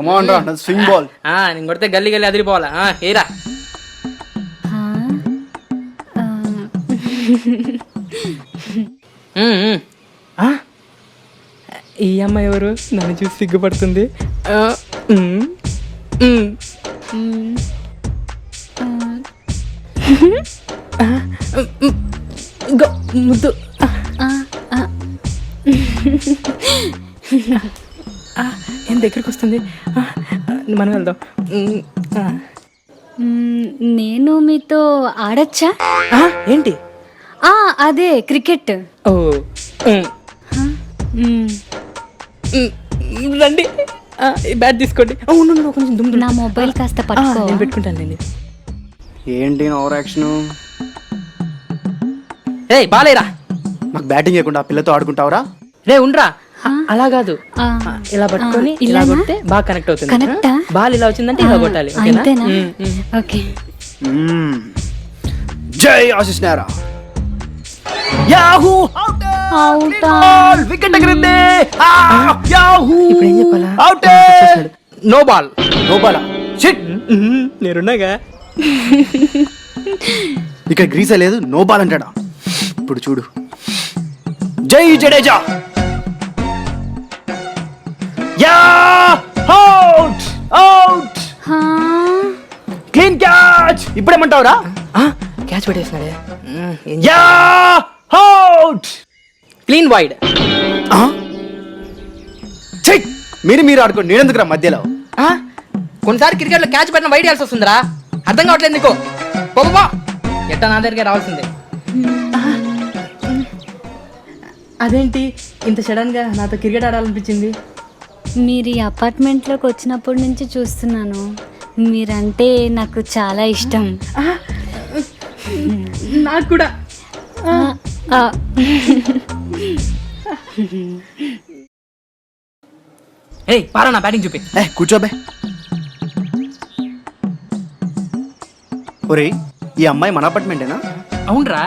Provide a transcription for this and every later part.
కమాన్ రా swing ball. నేను కొడితే గల్లీ గల్లీ అదిరిపోవాలా ఏరా. ఈ అమ్మాయి ఎవరు? నన్ను చూసి సిగ్గుపడుతుంది. ముద్దు ఏం దగ్గరికి వస్తుంది. మనం వెళ్దాం. నేను మీతో ఆడచ్చా? ఏంటి? అదే క్రికెట్. ఓ రండి, బ్యాట్ తీసుకోండి. కొంచెం దుమ్ము. నా మొబైల్ కాస్త పట్టుకో. నేను పెట్టుకుంటానండి. ఏంటి ఓవర్ యాక్షన్? రే బాలేరా, మాకు బ్యాటింగ్ చేయకుండా ఆ పిల్లతో ఆడుకుంటావురా? రే ఉండ్రా. అలా కాదు, ఇలా పట్టుకొని ఇలా కొడితే బాగా కనెక్ట్ అవుతుంది. బాల్ ఇలా వచ్చిందంటే ఇలా కొట్టాలి. ఓకే. జై Ashish Nehra. Yahoo out. Wicket ఎగిరింది. యాహూ. ఇప్పుడు ఏం చెప్పాలా? Out. No ball. No ball. Shit. నేనున్నాగా. ఇక్కడ గ్రీసే లేదు, నో బాల్ అంటాడా? ఇప్పుడు చూడు. జై Jadeja. Yeah out. Out. Clean catch. ఇప్పుడేమంటావురా? క్యాచ్ పెట్టేసినాడే. Yeah out. Clean wide. మీరు ఆడుకోండి, నేనెందుకురా మధ్యలో? కొన్నిసారి క్రికెట్లో క్యాచ్ పెట్టిన వైడ్ వేయాల్సి వస్తుందిరా. అర్థం కావట్లేదు నీకు. పోపా ఎట్టా నా దగ్గరికి రావాల్సిందే. అదేంటి ఇంత సడన్ గా నాతో క్రికెట్ ఆడాలనిపించింది? మీరు ఈ అపార్ట్మెంట్లోకి వచ్చినప్పటి నుంచి చూస్తున్నాను. మీరంటే నాకు చాలా ఇష్టం. నాకు కూడా. ఏయ్ పారా, నా బ్యాటింగ్ చూపి. కూర్చోబే. ఒరే, ఈ అమ్మాయి మన అపార్ట్మెంటేనా? అవునరా.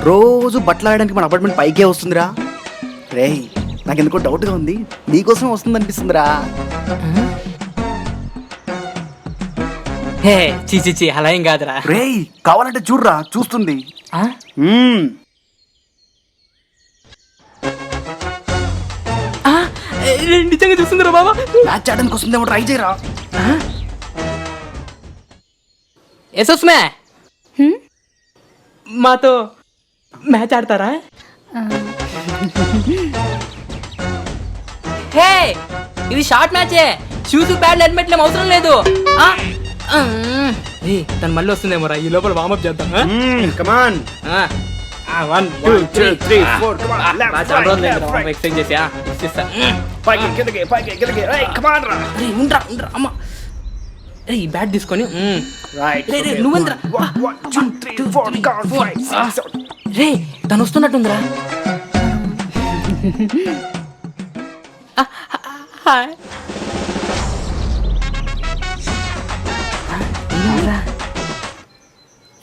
రోజు బట్టలు ఆడడానికి మన అపార్ట్మెంట్ పైకే వస్తుందిరా. రేయ్, నాకు ఎందుకో డౌట్గా ఉంది. నీకోసం వస్తుంది అనిపిస్తుందిరా. హే చీ అలా ఏం కాదురా. రేయ్, కావాలంటే చూడరా, చూస్తుంది. నిజంగా చూస్తుందిరా బాబా. మ్యాచ్ ఆడడానికి వస్తుందేమో, ట్రై చేయరా. ఎసోస్మే మాతో మ్యాచ్ ఆడతారా? హే, ఇది షార్ట్ మ్యాచే. షూస్ బ్యాట్ హెల్మెట్ అవసరం లేదు. తను మళ్ళీ వస్తుందేమో రా. ఈ లోపల వార్మప్ చేద్దాం. కమాన్. 1 2 3 4 ఎక్సైజ్ చేసా. అమ్మా ఈ బ్యాట్ తీసుకొని నువ్వేంద్రా. రే తను వస్తున్నట్టుందిరా.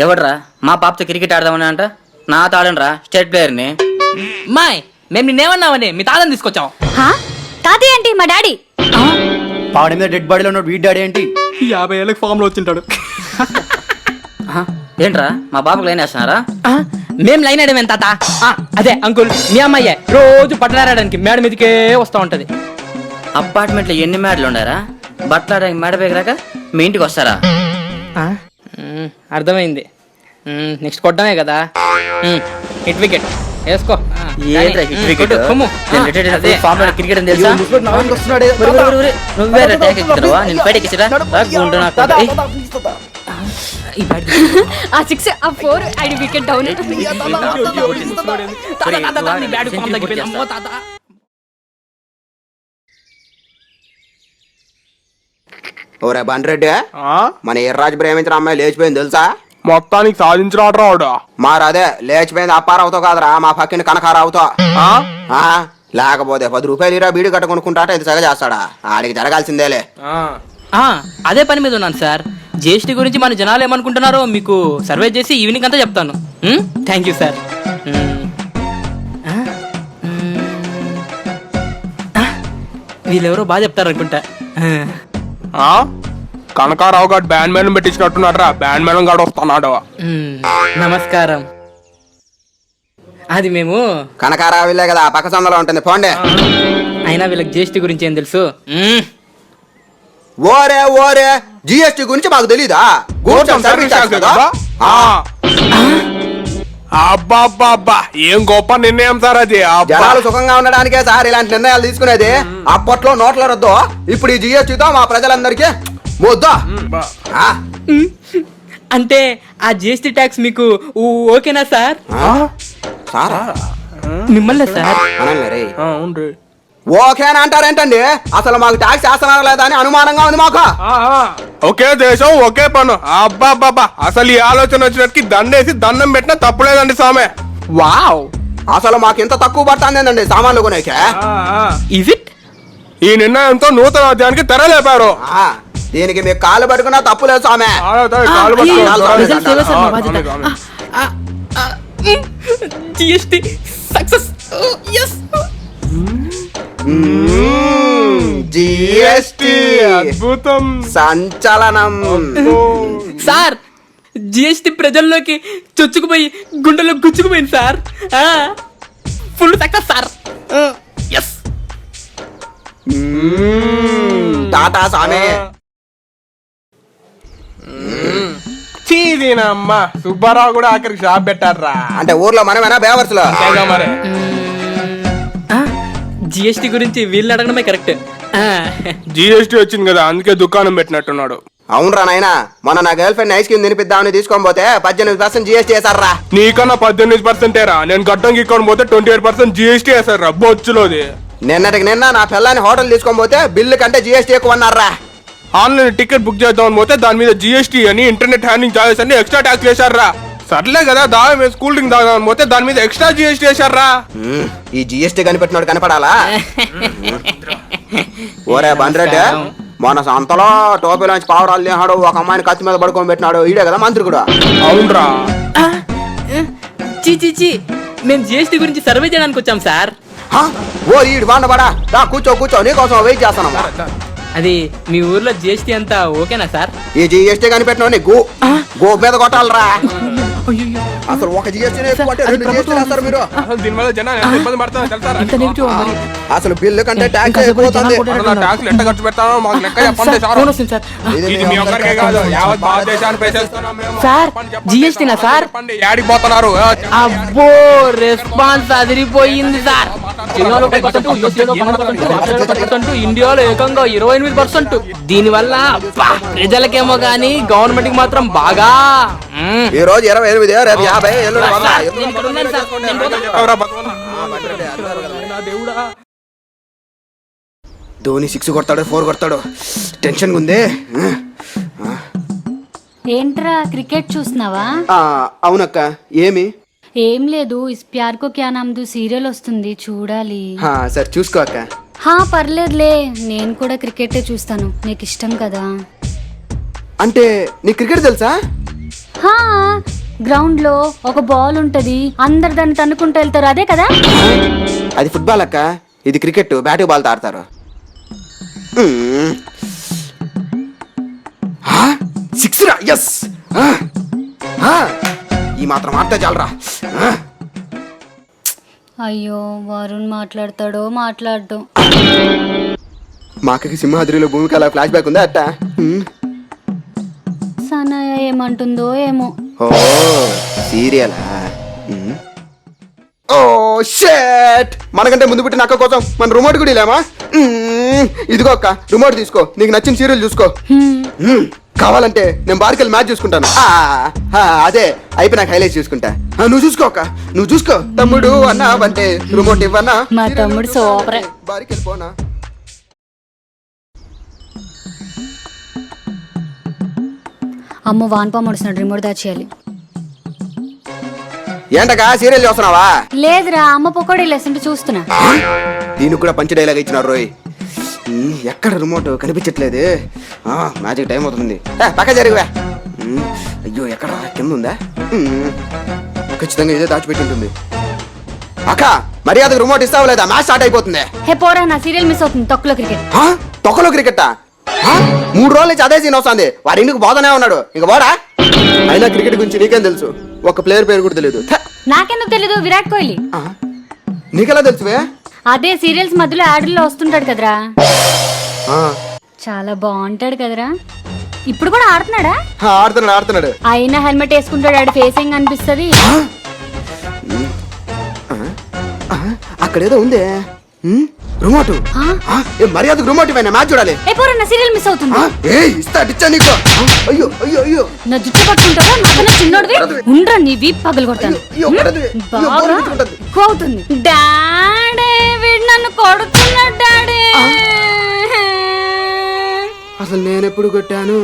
ఎవడ్రా మా పాపతో క్రికెట్ ఆడదామని అంట? నా తాడనరా, స్టేట్ ప్లేయర్ని. మాయ్ మేము నిన్నేమన్నామని మీ తాతని తీసుకొచ్చాం. తాతయ్య ఏంటి? మా డాడీ. పాడి మీద డెడ్ బాడీలో ఉన్నాడు. వీడి డాడీ ఏంటి? 50 ఏళ్ళకి ఫామ్ లో వచ్చింటాడు. ఏంట్రా మా బాబుకి లైన్ వేస్తున్నారా? మేం లైన్ వేయడం తాత. అదే అంకుల్, మీ అమ్మాయి రోజు బట్టలాడడానికి మేడ మీదకే వస్తూ ఉంటది. అపార్ట్మెంట్లో ఎన్ని మేడలు ఉండారా? బట్టలాడడానికి మేడ పేగరాక మీ ఇంటికి వస్తారా? అర్థమైంది. నెక్స్ట్ కొట్టడమే కదా. హిట్ వికెట్ వేసుకో. క్రికెట్ తెలుసా? నువ్వే నేను బయటకి ఆ 6 ఆ 4 ఐడి వికెట్ డౌన్. ఓరే బండ్రెడ్డి, మన ఎర్రాజు ప్రేమించిన అమ్మాయి లేచిపోయింది తెలుసా? మొత్తానికి సాధించరాడు రావుడా. మారదే లేచిపోయింది అప్పారావుతో కాదురా, మా పక్కిన కనకారావుతో. లేకపోతే 10 రూపాయలు ఇరా బీడి గట్ట కొనుక్కుంటా ఇంత సగ చేస్తాడా? ఆడికి జరగాల్సిందేలే. అదే పని మీద ఉన్నాను సార్. జిఎస్టీ గురించి మన జనాలు ఏమనుకుంటున్నారో మీకు సర్వే చేసి ఈవినింగ్ అంతా చెప్తాను. Thank you sir. వీళ్ళెవరో బాగా చెప్తారు అనుకుంటా. ఆ? కనకారావు గారు బ్యాండ్ మేళం పెట్టించినట్టున్నాడు బ్యాండ్ మేళం గాడు వస్తున్నాడు. నమస్కారం. అది మేము కనకారావిలే కదా పక్క సందులో ఉంటుంది పోండి. అయినా వీళ్ళకి జిఎస్టీ గురించి ఏం తెలుసు? ఓరే ఓరే జిఎస్టీ గురించి మాకు తెలీదా? గూడ్స్ అండ్ సర్వీస్ ట్యాక్స్ కదా? అబ్బా ఏం గొప్ప నిర్ణయం సార్ అది. అబ్బా. జనాలు సుఖంగా ఉండడానికే సార్ ఇలాంటి నిర్ణయాలు తీసుకునేది. అప్పట్లో నోట్ల రద్దు, ఇప్పుడు ఈ జిఎస్టీతో మా ప్రజలందరికీ ముద్దా. ఆ, అంటే ఆ జిఎస్టీ ట్యాక్స్ మీకు ఓకేనా సార్? సారా మిమ్మల్ని సార్. అనండి రే. ఆ, అవును రే. ఓకేనా అంటారేంటండి? అసలు మాకు ట్యాక్స్ వేస్తున్నారా లేదా అని అనుమానంగా ఉంది మాకు. ఒకే దేశం ఒకే పన్ను. అబ్బా అసలు ఈ ఆలోచన వచ్చినట్టుకి దండేసి దండం పెట్టినా తప్పులేదండి సామె. వావ్, అసలు మాకు ఇంత తక్కువ పడుతుందేందండి సామాన్లు కొనేకే? Is it? ఈ నిర్ణయంతో నూతన అధ్యాయానికి తెరలేపారు. ఆ, దీనికి మీకు కాలు పట్టుకున్నా తప్పు లేదు సామె. GST success. ఎస్. జిఎస్టీ అద్భుతం. సంచలనం. సార్, జిఎస్టీ ప్రజల్లోకి చొచ్చుకుపోయి గుండెల్లో గుచ్చుకుపోయింది sir. Full success sir. Yes. టాటా సామె. చీదీనమ్మా సుబ్బారావు కూడా ఆఖరికి షాప్ పెట్టారా? అంటే ఊర్లో మనమేనా బేవర్స్లో? మరి జిఎస్టీ గురించి వీళ్ళని అడగడమే కరెక్ట్. జిఎస్టీ వచ్చింది కదా అందుకే దుకాణం పెట్టినట్టున్నాడు. అవునరా నాయనా, మొన్న నా గర్ల్ ఫ్రెండ్ ఐస్ క్రీమ్ తినిపిద్దామని తీసుకొని పోతే 18% జిఎస్టీ వేసారా. నీకన్నా 18%. నేను గడ్డం గిక్కొని పోతే 28% జిఎస్టీ వేసారా బొచ్చులోది. నిన్నటికి నిన్న నా పిల్లని హోటల్ తీసుకొని పోతే బిల్లు కంటే జిఎస్టీ ఎక్కువ అన్నారా. ఆన్లైన్ టికెట్ బుక్ చేద్దామని పోతే దాని మీద జిఎస్టీ అని ఇంటర్నెట్ హ్యాండింగ్ చార్జెస్ అని ఎక్స్ట్రా ట్యాక్స్ వేసారా. సర్లే కదా దావే మీద కూల్ డ్రింక్ తాగదామని పోతే దాని మీద ఎక్స్ట్రా జిఎస్టీ వేసారా. ఈ జిఎస్టీ కనిపెట్టినోడు కనపడాలా? ఓరే బండ్రెడ్డి, మన సంతలో టోపీలోంచి పావురాలు తిన్నాడు, ఒక అమ్మాయిని కత్తి మీద పడుకొని పెట్టినాడు, ఈడే కదా మంత్రి కూడా. అవునరా. చీ, మేము జిఎస్టీ గురించి సర్వే చేయడానికి వచ్చాం సార్. ఓ ఈడు బాండపడా, కూర్చో నీకోసం వెయిట్ చేస్తానమ్మా. అది మీ ఊర్లో జిఎస్టీ అంతా ఓకేనా సార్? ఈ జిఎస్టీ కనిపెట్టినోని గో మీద కొట్టాలరా. అసలు ఒక జిఎస్టీ మీరు. అసలు దీని వల్ల జనాలు ఎంత ఇబ్బంది పడతారో తెలుసా? అసలు బిల్లు కంటే ట్యాక్స్ అయిపోతుంది. ట్యాక్స్లు ఎట్ట ఖర్చు పెడతానో మాకు లెక్క చెప్పండి సార్. ఇది మీ ఒక్కరికే కాదు, యావత్ భారతదేశాన్ని పేసేస్తున్నాం మేము. సార్, జిఎస్టీనా సార్? చెప్పండి, యాడికి పోతున్నారు? అబ్బో, రెస్పాన్స్ అదిరిపోయింది సార్. చైనాలో 10%, యూఎస్ఏలో 12%, ఇండియాలో ఏకంగా 28%. దీనివల్ల ప్రజలకేమో గానీ గవర్నమెంట్ కి మాత్రం బాగా. ఈ రోజు 28, రేపు 50, ఎల్లుండి 100. నేను ఇక్కడ ఉన్నాను సార్. నేను పోతాను. ఎవరా బతకన్నా? ధోని 6 కొడతాడు, 4 కొడతాడు, టెన్షన్ ఉంది. ఏంట్రా క్రికెట్ చూస్తున్నావా? అవునక్క. ఏమి? ఏం లేదు, ఇస్ ప్యార్ కో క్యా నామ్ దు సీరియల్ వస్తుంది, చూడాలి. సరే చూసుకో అక్క. పర్లేదులే, నేను కూడా క్రికెటే చూస్తాను, నీకు ఇష్టం కదా. అంటే నీకు క్రికెట్ తెలుసా? గ్రౌండ్ లో ఒక బాల్ ఉంటది, అందరు దాన్ని తన్నుకుంటూ వెళ్తారు, అదే కదా? అది ఫుట్బాల్ అక్క, ఇది క్రికెట్, బ్యాట్ బాల్ ఆడతారు. 6 రా. ఎస్. ఈ మాత్రం ఆడితే చాలరా. అయ్యో, వరుణ్ మాట్లాడతాడో. మా అక్కకి సింహాద్రిలో భూమికి అలా ఫ్లాష్ బ్యాక్ ఉందా అట్ట? సనయ ఏమంటుందో ఏమో. ఓ సీరియల్. ఓ షేట్, మనకంటే ముందు పుట్టిన అక్క కోసం మన రిమోట్ కూడా ఇలామా? ఇదిగో అక్క, రిమోట్ తీసుకో, నీకు నచ్చిన సీరియల్ చూసుకో. కావాలంటే నేను బార్కెళ్ళి మ్యాచ్ చూసుకుంటాను. అదే అయిపోయి హైలైట్స్ చూసుకుంటా. నువ్వు చూసుకో అక్క, నువ్వు చూసుకో. తమ్ముడు అన్నా అంటే రిమోట్ ఇవ్వన్నా? మా తమ్ముడు సూపరే. బార్కెళ్ళిపోనా? అమ్మ వాన్పా ముడిసినాడు, రిమోట్ దాచేయాలి. ఏంటకా సీరియల్ చూస్తున్నావా? లేదురా, అమ్మ పొకోడీ లేస్తుంటే చూస్తున్నా. దీనికి కూడా పంచి డైలాగ్ ఇచ్చినారు రోయ్. ఎక్కడ రిమోట్ కనిపించట్లేదు. మ్యాజిక్ టైం అవుతుంది. పక్క జరిగివా? అయ్యో, ఎక్కడ కింద ఉందా? ఖచ్చితంగా ఇదే దాచిపెట్టి ఉంటుంది. అక్క మర్యాదకు రిమోట్ ఇస్తావా లేదా? మ్యాచ్ స్టార్ట్ అయిపోతుంది. హే పోరా, నా సీరియల్ మిస్ అవుతుంది. తొక్కులో క్రికెట్. హా? తొక్కలో క్రికెట్టా? హా? 3 రోజుల నుంచి అదే సీన్ వస్తుంది. వాడి ఇంటికి బోధనే ఉన్నాడు. ఇంక పోడా? అయినా క్రికెట్ గురించి నీకేం తెలుసు? ఒక ప్లేయర్ పేరు కూడా తెలియదు. నాకెందుకు తెలీదు? విరాట్ కోహ్లీ. నీకెలా తెలుసువే? అదే సీరియల్స్ మధ్యలో యాడ్లో వస్తుంటాడు కదరా. ఆ, చాలా బాగుంటాడు కదరా. ఇప్పుడు కూడా ఆడుతున్నాడా? ఆడుతున్నాడు. అయినా హెల్మెట్ వేసుకుంటాడు. ఆడ ఫేసింగ్ అనిపిస్తుంది. అక్కడేదో ఉందే రిమోట్. మర్యాదకు రిమోట్ ఇవ్వనా? మ్యాచ్ చూడాలి. ఏ పోరా, నా సీరియల్ మిస్ అవుతుంది. ఇచ్చా నీకు. అయ్యో అయ్యో అయ్యో నా జుట్టు పట్టుకుంటావా? నాకన్నా చిన్నోడివి. ఉండరా, నీ వీప్ పగలు కొడతాను. అయ్యో, పడదు. అయ్యో, బాగా బోరు కొట్టుకుంటుంది. ఎక్కువ అవుతుంది. డాడీ, వీడు నన్ను కొడుతున్నాడు డాడీ. అసలు నేను ఎప్పుడు కొట్టాను?